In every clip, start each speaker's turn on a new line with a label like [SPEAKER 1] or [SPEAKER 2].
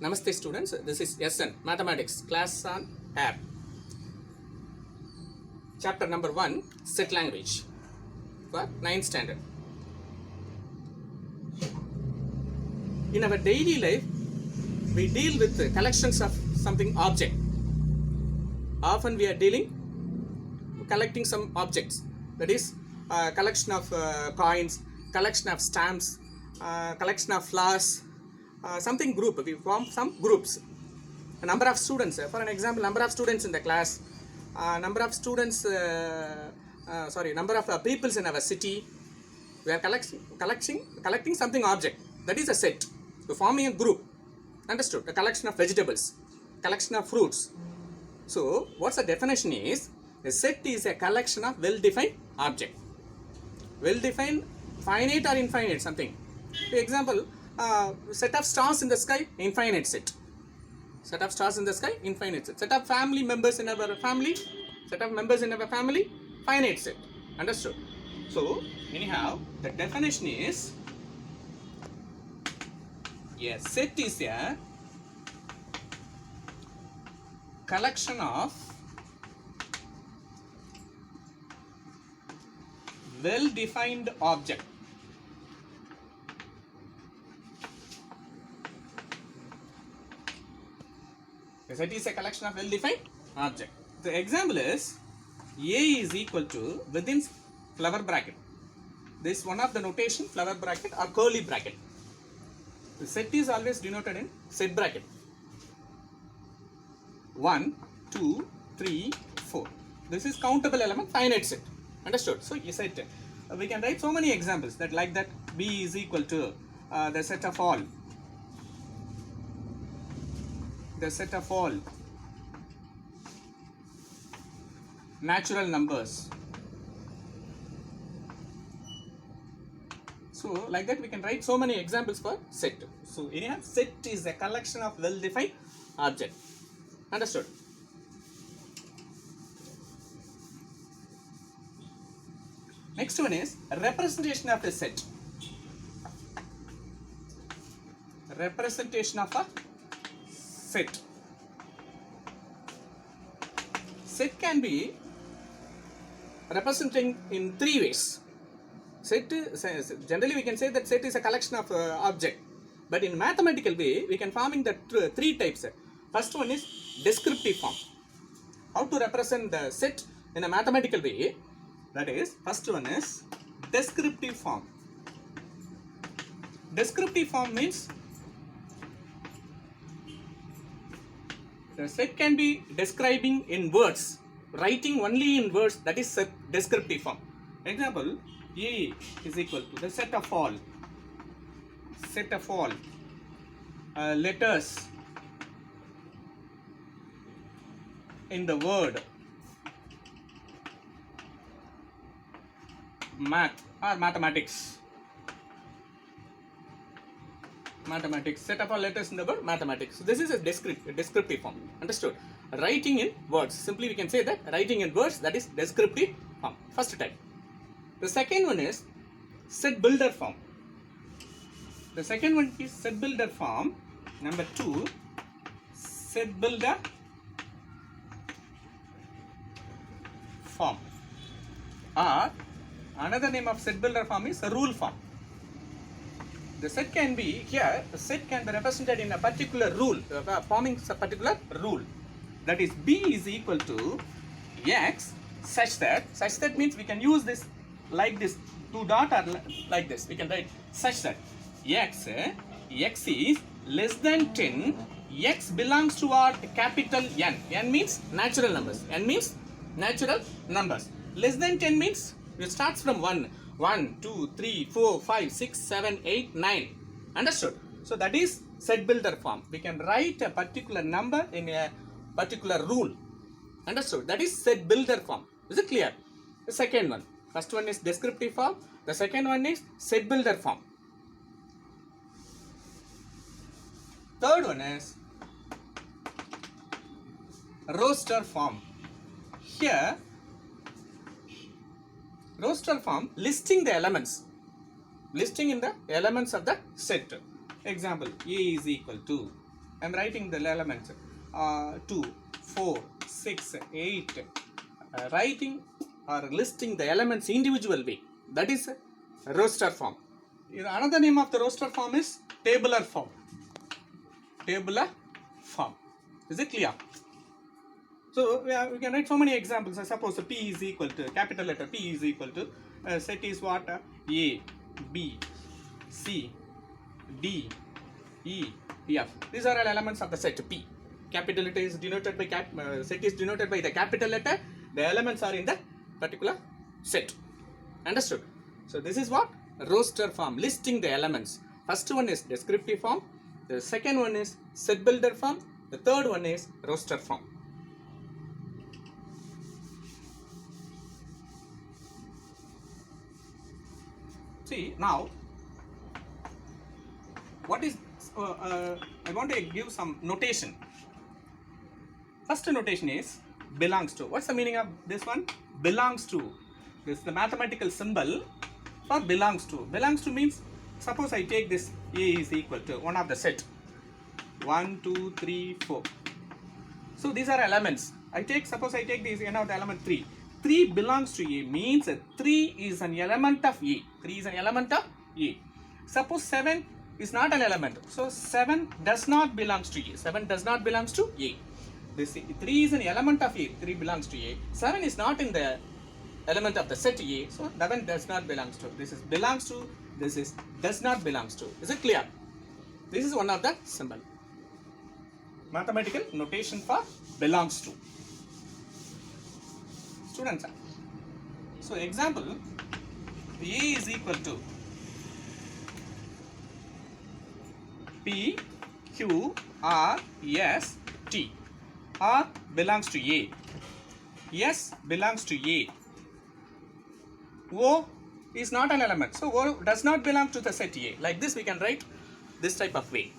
[SPEAKER 1] Namaste students, this is SN Mathematics class on app. Chapter number 1 Set Language for 9th standard. In our daily life, we deal with collections of something object. Often we are collecting some objects, that is collection of coins, collection of stamps, collection of flowers, something group. We form some groups. A number of students, for an example, number of students in the class, number of students, number of peoples in our city. We are collecting something object. That is a set. So forming a group. Understood? A collection of vegetables, collection of fruits. So what's the definition is? A set is a collection of well-defined object. Well-defined, finite or infinite something. For example, set of stars in the sky, infinite set. Set of stars in the sky, infinite set. Set of family members in our family, finite set. Understood? So anyhow, the definition is a set is a collection of well-defined object. A set is a collection of well-defined object. The example is A is equal to within flower bracket. This is one of the notation, flower bracket or curly bracket. The set is always denoted in set bracket. 1, 2, 3, 4. This is countable element, finite set. Understood? So you said we can write so many examples that like that B is equal to the set of all. The set of all natural numbers. So like that we can write so many examples for set. So anyhow, set is a collection of well-defined object. Understood? Next one is representation of a set. Representation of a set. Set can be representing in three ways. Set, generally we can say that set is a collection of object, but in mathematical way we can forming the three types. First one is descriptive form. How to represent the set in a mathematical way? That is, first one is descriptive form. Descriptive form means the set can be describing in words, writing only in words, that is descriptive form. Example, A is equal to the set of all letters in the word math or mathematics. Set of all letters in the word mathematics. So this is a descriptive form. Understood? Writing in words. Simply we can say that writing in words, that is descriptive form. First type. The second one is set builder form. The second one is set builder form. Number 2, set builder form. Or another name of set builder form is a rule form. The set can be here, the set can be represented in a particular rule, forming a particular rule. That is, B is equal to X such that means we can use this like this, 2 dot or like this. We can write such that X is less than 10, X belongs to our capital N. N means natural numbers. N means natural numbers. Less than 10 means it starts from 1, 2, 3, 4, 5, 6, 7, 8, 9. Understood? So that is set builder form. We can write a particular number in a particular rule. Understood? That is set builder form. Is it clear? The second one. First one is descriptive form. The second one is set builder form. Third one is roster form. Here, roster form listing the elements. Listing in the elements of the set. Example, A is equal to I'm writing the elements 2, 4, 6, 8. Writing or listing the elements individual way. That is a roster form. Another name of the roster form is tabular form. Tabular form. Is it clear? So we can write so many examples. Suppose P is equal to capital letter P is equal to set is what? A, B, C, D, E, F. These are all elements of the set P. Capital letter is denoted by set is denoted by the capital letter. The elements are in the particular set. Understood? So this is what? Roster form, listing the elements. First one is descriptive form. The second one is set builder form. The third one is roster form. See now, what is I want to give some notation. First notation is belongs to. What's the meaning of this one? Belongs to. This is the mathematical symbol for belongs to. Belongs to means, suppose I take this A is equal to one of the set 1, 2, 3, 4. So these are elements. Suppose I take this the element 3. 3 belongs to A means 3 is an element of A. 3 is an element of A. Suppose 7 is not an element. So 7 does not belongs to A. 7 does not belongs to A. This 3 is an element of A. 3 belongs to A. 7 is not in the element of the set A. So 7 does not belongs to. This is belongs to. This is does not belongs to. Is it clear? This is one of the symbol. Mathematical notation for belongs to. Students. So example, A is equal to P, Q, R, S, T. R belongs to A. S belongs to A. O is not an element. So O does not belong to the set A. Like this we can write this type of way.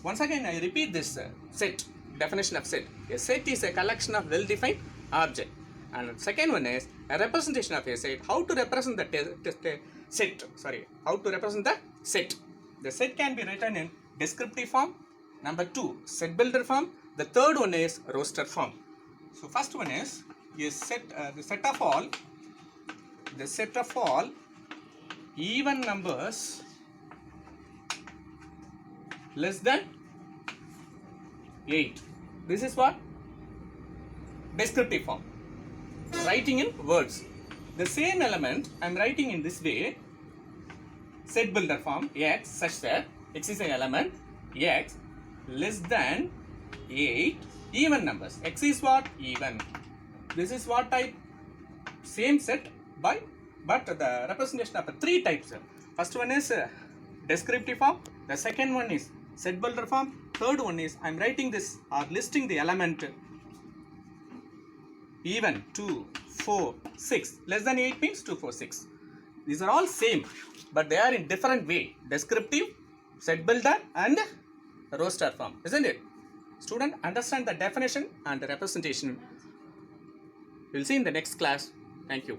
[SPEAKER 1] Once again I repeat this set. Definition of set. A set is a collection of well-defined objects. And second one is a representation of a set. How to represent the set? How to represent the set? The set can be written in descriptive form. Number 2, set builder form. The third one is roster form. So first one is set the set of all even numbers less than 8. This is what? Descriptive form. Writing in words. The same element I am writing in this way. Set builder form X such that X is an element X less than 8 even numbers. X is what? Even. This is what type? Same set but the representation of the 3 types. First one is descriptive form. The second one is set builder form. Third one is I am writing this or listing the element even 2, 4, 6. Less than 8 means 2, 4, 6. These are all same but they are in different way. Descriptive, set builder and roster form. Isn't it? Student, understand the definition and the representation. We'll see in the next class. Thank you.